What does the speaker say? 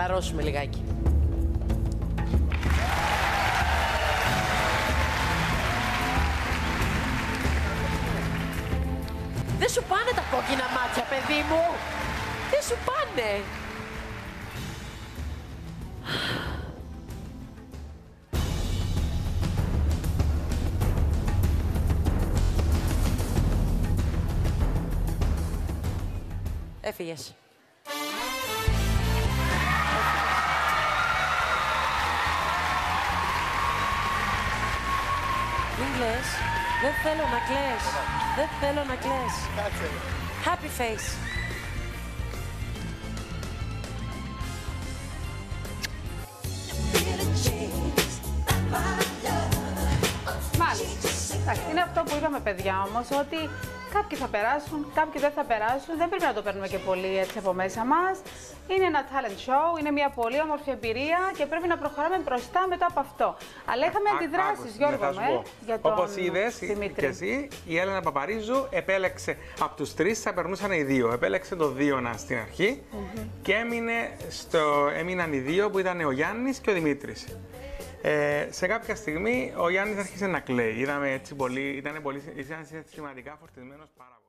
χαλαρώσουμε λιγάκι. Δεν σου πάνε τα κόκκινα μάτια, παιδί μου. Δεν σου πάνε. Έφυγες. Μην κλαις. Δεν θέλω να κλαις. Δεν θέλω να κλαις. Happy face. Μάλιστα. Εντάξει, είναι αυτό που είπαμε, παιδιά, όμως, ότι κάποιοι θα περάσουν, κάποιοι δεν θα περάσουν. Δεν πρέπει να το παίρνουμε και πολύ έτσι από μέσα μας. Είναι ένα talent show, είναι μια πολύ όμορφη εμπειρία και πρέπει να προχωράμε μπροστά μετά από αυτό. Αλλά είχαμε αντιδράσεις, Γιώργο, για τον όπως είδες και εσύ, η Έλενα Παπαρίζου επέλεξε από τους τρεις, θα περνούσαν οι δύο. Επέλεξε το Δίωνα στην αρχή και έμειναν οι δύο που ήταν ο Γιάννης και ο Δημήτρης. Σε κάποια στιγμή ο Γιάννης άρχισε να κλαίει. Είδαμε έτσι πολύ, ήταν συναισθηματικά φορτισμένος πάρα πολύ.